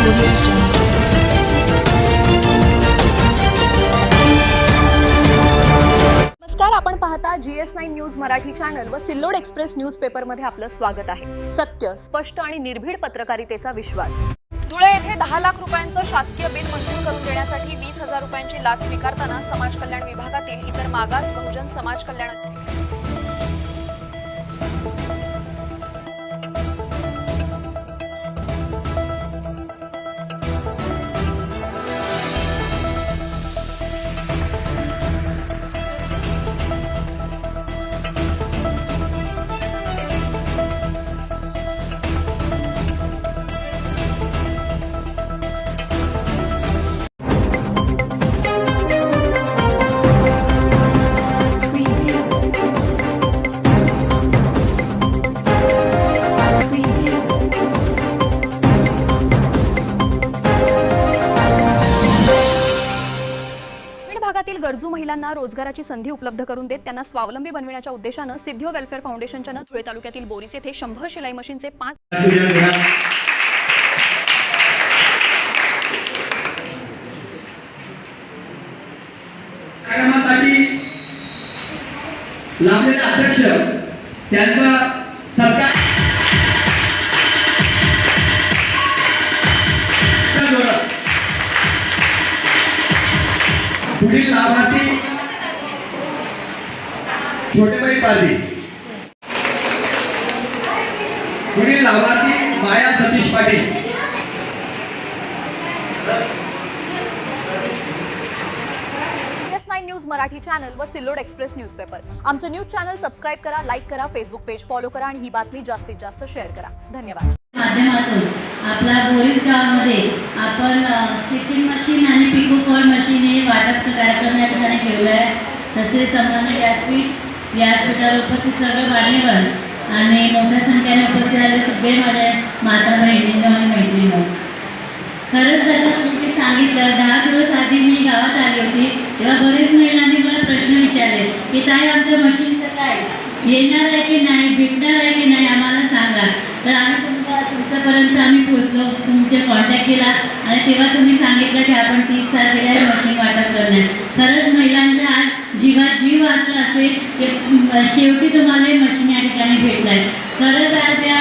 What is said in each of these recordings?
नमस्कार, आपण पाहता GS9 न्यूज मराठी चॅनल व सिल्लोड एक्सप्रेस न्यूजपेपर मध्ये आपलं स्वागत आहे। सत्य, स्पष्ट आणि निर्भीड पत्रकारितेचा विश्वास। धुळे येथे 10 लाख रुपयांचं शासकीय बिल मंजूर करून देण्यासाठी 20,000 रुपयांची लाच स्वीकारताना समाज कल्याण विभागातील इतर मागास बहुजन समाज कल्याण भागातील गरजू महिलांना रोजगाराची संधी उपलब्ध करून देत त्यांना स्वावलंबी बनविण्याच्या उद्देशाने सिद्धिओ वेलफेअर फाउंडेशनच्या धुळे तालुक्यातील बोरीस येथे 100 शिलाई मशीनचे 5 कार्यक्रमासाठी लाभलेले अध्यक्ष त्यांचा सत्कार पुढील लाभार्थी छोटेबाई पारधी, पुढील लाभार्थी Maya Satish Patil. GS9 news Marathi channel व सिल्लोड एक्सप्रेस न्यूजपेपर आमचं न्यूज चॅनल सबस्क्राइब करा, लाईक करा, फेसबुक पेज फॉलो करा आणि ही बातमी जास्तीत जास्त शेअर करा। धन्यवाद। माध्यमातून आपला बोरीस गावामध्ये आपण स्टिचिंग मशीन आणि पिको फॉल मशीन हे वाटपचा कार्यक्रम या ठिकाणी ठेवला आहे। तसेच संबंधित व्यासपीठावर उपस्थित सर्व मान्यवर आणि मोठ्या संख्येने उपस्थित आलेले सगळे माझ्या माता बहिणींनो आणि मैत्रिणींनो, खरंच जर तुम्ही सांगितलं 10 दिवस आधी मी गावात आली होती तेव्हा बरेच महिलांनी मला प्रश्न विचारले की ताई आमच्या मशीनचं काय येणार आहे की नाही, भेटणार आहे की नाही, आम्हाला सांगा। तर आम्ही तुमच्यापर्यंत आम्ही पोहोचलो, तुमचे कॉन्टॅक्ट केला आणि तेव्हा तुम्ही सांगितलं की आपण 30 तारखेला मशीन वाटप करणार। खरंच महिलांचा आज जीवात जीव वाचला असेल की शेवटी तुम्हाला मशीन या ठिकाणी भेटलं आहे। खरंच आज या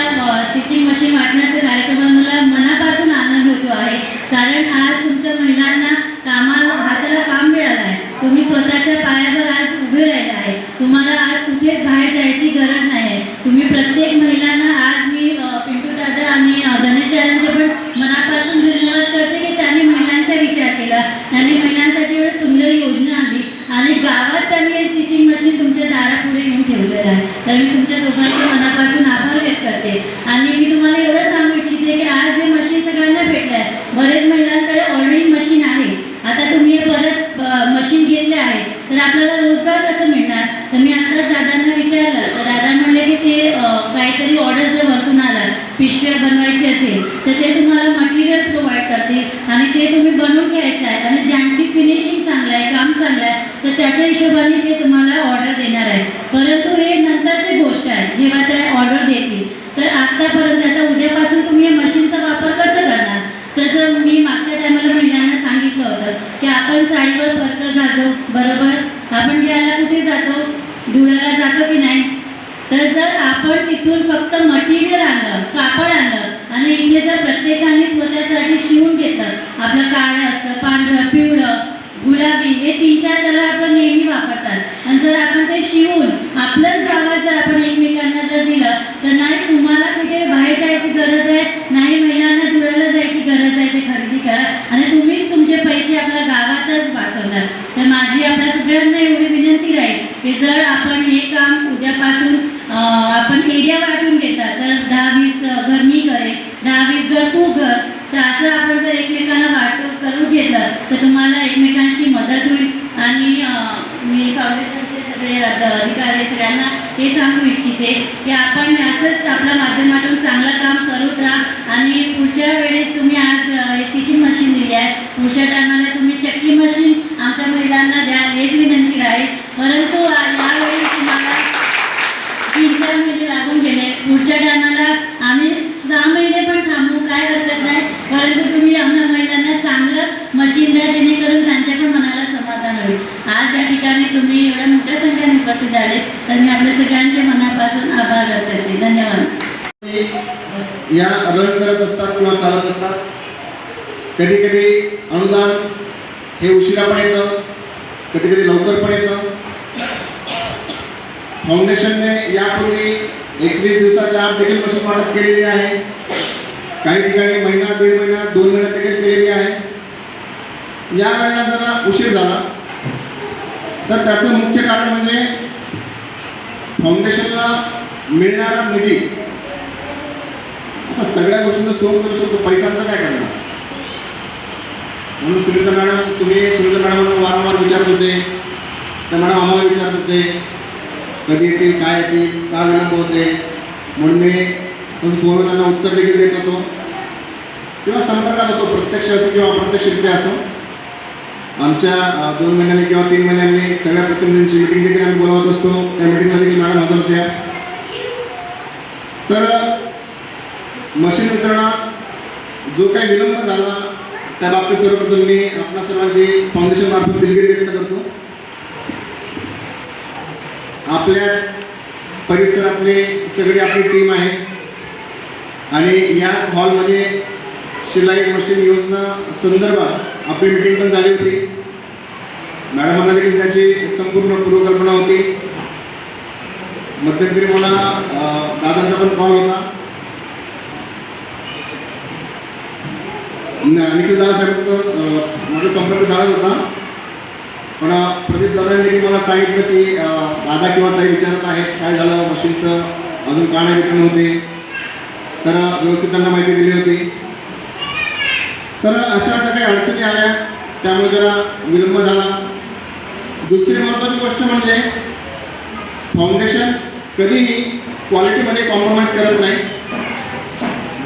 स्टिचिंग मशीन वाटण्याचा कार्यक्रम मला मनापासून आनंद होतो आहे, कारण आज तुमच्या महिलांना कामाला हाताला काम मिळालं आहे। तुम्ही स्वतःच्या पायावर आज उभे राहिले आहे, तुम्हाला आज कुठेच बाहेर जायची गरज नाही आहे। तुम्ही प्रत्येक महिलांना आज मी पिंटू दादा आणि गणेश दादांचे पण मनापासून धन्यवाद करते की त्यांनी महिलांचा विचार केला, त्यांनी महिलांसाठी एवढी सुंदर योजना आणली आणि गावात त्यांनी हे स्टिचिंग मशीन तुमच्या दारापुढे येऊन ठेवलेलं आहे। तर मी तुमच्या दोघांचे मनापासून आभार व्यक्त करते आणि मी तुम्हाला एवढं सांगू इच्छिते की आज हे मशीन सगळ्यांना भेटलं आहे। बरेच महिलांकडे ऑलरेडी मशीन आहे, आता तुम्ही परत मशीन घेतले आहे तर आपल्याला रोजगार कसं मिळणार। तर मी आताच दादांना विचारलं तर दादा म्हणले की ते काहीतरी ऑर्डर जर वरतून आला पिशव्या बनवायची असेल तर ते तुम्हाला मटेरियल प्रोव्हाइड करतील आणि ते तुम्ही बनवून घ्यायचं आहे आणि ज्यांची फिनिशिंग चांगलं आहे, काम चांगलं आहे तर त्याच्या हिशोबाने ते तुम्हाला ऑर्डर देणार आहे। परंतु हे नंतरची गोष्ट आहे, जेव्हा ते ऑर्डर देतील। तर आतापर्यंत आता उद्यापासून तुम्ही मशीनचा वापर कसं करणार, तर जर मी मागच्या टायमाला महिलांना सांगितलं होतं की आपण साडीवर फरक घालतो, बरोबर, आपण घ्यायला कुठे जातो, धुळ्याला जातो की नाही। तर जर आपण तिथून फक्त मटेरियल आणलं, कापड आणलं आणि इथे जर प्रत्येकाने स्वतःसाठी शिवून घेतलं, आपलं काळं असतं, पांढरं, पिवळं, गुलाबी हे 3-4 कलर आपण नेहमी वापरतात आणि जर आपण ते शिवून आपल्याच गावात जर आपण एकमेकांना जर दिलं तर नाही तुम्हाला कुठे बाहेर जायची गरज आहे, नाही महिलांना धुळ्याला जायची गरज आहे, ते खरेदी करा आणि तुम्हीच तुमचे पैसे आपल्या गावातच वाचवणार। तर माझी आपल्या सगळ्यांना एवढी विनंती राहील की जर आपण हे काम उद्यापासून आपण एरिया वाटून घेतला तर 10-20 घर मी करेल, 10-20 घर तू कर, तर असं आपण जर एकमेकांना वाटप करून घेतलं तर तुम्हाला एकमेकांशी मदत होईल। आणि मी फाउंडेशनचे सगळे अधिकारी सगळ्यांना हे सांगू इच्छिते की आपण असंच आपल्या माध्यमातून चांगलं काम करत राहा आणि पुढच्या वेळेस तुम्ही आज स्टिचिंग मशीन दिली आहे, पुढच्या टायमाला तुम्ही चक्की मशीन आमच्या महिलांना द्या हेच विनंती राहील। परंतु यावेळी तुम्हाला 3-4 महिने लागून गेले, पुढच्या टायमाला आम्ही 6 महिने पण थांबू, काय हरकत नाही, परंतु तुम्ही मशीन द्या, जेणेकरून त्यांच्या पण मनाला समाधान होईल. आज या ठिकाणी तुम्ही एवढ्या मोठ्या संख्येने उपस्थित झाले, तर मी आपल्या सगळ्यांचे मनापासून आभार व्यक्त करते. धन्यवाद. या रन करत असतात किंवा चालत असतात. कधी कधी अनुदान हे उशिरा पण येतं, कधी कधी लवकर पण येतं. फाउंडेशनने यापूर्वी 21 दिवसाच्या आत देखील मशीन वाटप केलेली आहे. काही ठिकाणी महिना, 1.5 महिना, 2 महिन्यात देखील केलेली आहे. या वेळेला जरा उशीर झाला तर त्याचं मुख्य कारण म्हणजे फाउंडेशनला मिळणारा निधी. आता सगळ्या गोष्टींना सोंग करू शकतो, पैशांचं काय करणार. म्हणून सुनीता मॅडम वारंवार विचारत होते, तर मॅडम आम्हाला विचारत होते कधी येतील, काय येतील, का विलंब होते. म्हणून मी तसं फोनवर त्यांना उत्तर देखील देत होतो किंवा संपर्कात होतो, प्रत्यक्ष असो किंवा अप्रत्यक्षरित्या असो. आमच्या 2 महिन्यांनी किंवा 3 महिन्यांनी सगळ्या प्रतिनिधींची मिटिंग देखील आम्ही बोलवत असतो. त्या मिटिंगला देखील मॅडम हजर होत्या. तर मशीन वितरणास जो काही विलंब झाला त्या बाबतीत सर्वप्रथम मी आपल्या सर्वांची फाउंडेशन मार्फत दिलगिरी व्यक्त करतो. आपल्या परिसरातले सगळी आपली टीम आहे आणि या हॉलमध्ये शिलाई मशीन योजना संदर्भात आपली मीटिंग पण झाली होती. मॅडमांना देखील त्याची संपूर्ण पूर्वकल्पना होती. मध्यंतरी मला दादांचा पण कॉल होता. निखिल दादा साहेब माझा संपर्क झाला होता, पण प्रदीप दादांनी देखील मला सांगितलं की दादा किंवा ताई विचारत आहेत काय झालं मशीनचं, अजून का नाही वितरण होते. तर व्यवस्थित त्यांना माहिती दिली होती. तर अशा ज्या काही अडचणी आल्या त्यामुळे जरा विलंब झाला. दुसरी महत्त्वाची गोष्ट म्हणजे फाउंडेशन कधीही क्वालिटीमध्ये कॉम्प्रोमाइज करत नाही.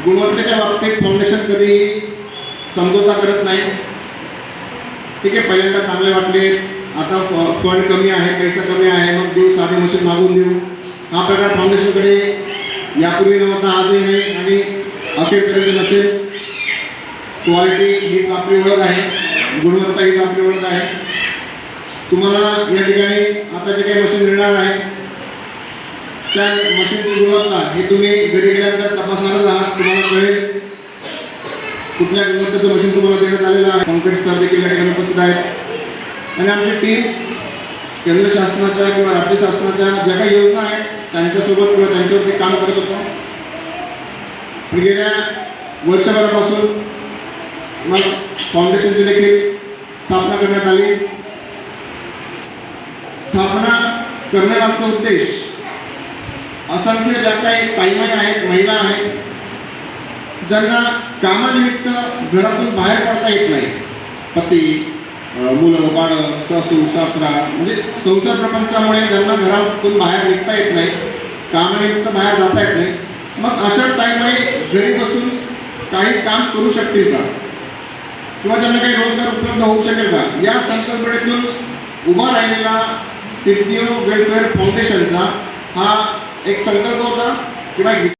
गुणवत्तेच्या बाबतीत फाउंडेशन कधीही समझोता करत नाही. ठीक आहे, पहिल्यांदा चांगले वाटले, आता फंड कमी आहे, पैसा कमी आहे, मग देऊ, साधे मशीन मागून देऊ, हा प्रकार फाउंडेशनकडे यापूर्वी नव्हता, आजही नाही आणि अखेरपर्यंत नसेल. क्वालिटी हीच आपली ओळख आहे, गुणवत्ता हीच आपली ओळख आहे. तुम्हाला या ठिकाणी आता जे काही मशीन मिळणार आहे त्या मशीनची गुणवत्ता हे तुम्ही घरी गेल्यानंतर तपासणारच आहात. तुम्हाला कळेल कुठल्या गुणवत्तेचं मशीन तुम्हाला देण्यात आलेलं आहे. कॉन्क्रीट सर देखील या ठिकाणी उपस्थित आहेत आणि आमची टीम केंद्र शासनाच्या किंवा राज्य शासनाच्या ज्या काही योजना आहेत त्यांच्यासोबत किंवा त्यांच्यावरती काम करत होतो. गेल्या वर्षभरापासून मग फाउंडेशनची देखील स्थापना करण्यात आली. स्थापना करण्यामागचा उद्देश असंख्य ज्या काही ताईमाई आहेत, महिला आहेत, ज्यांना कामानिमित्त घरातून बाहेर पडता येत नाही. पती, मुलं, बाळं, सासू, सासरा म्हणजे संसार प्रपंचामुळे ज्यांना घरातून बाहेर निघता येत नाही, कामानिमित्त बाहेर जाता येत नाही, मग अशा ताईमाई घरी बसून काही काम करू शकतील का किंवा त्यांना काही रोजगार उपलब्ध होऊ शकेल का, या संकल्पनेतून उभा राहिलेला सिद्धियो वेलफेअर फाउंडेशनचा हा एक संकल्प होता किंवा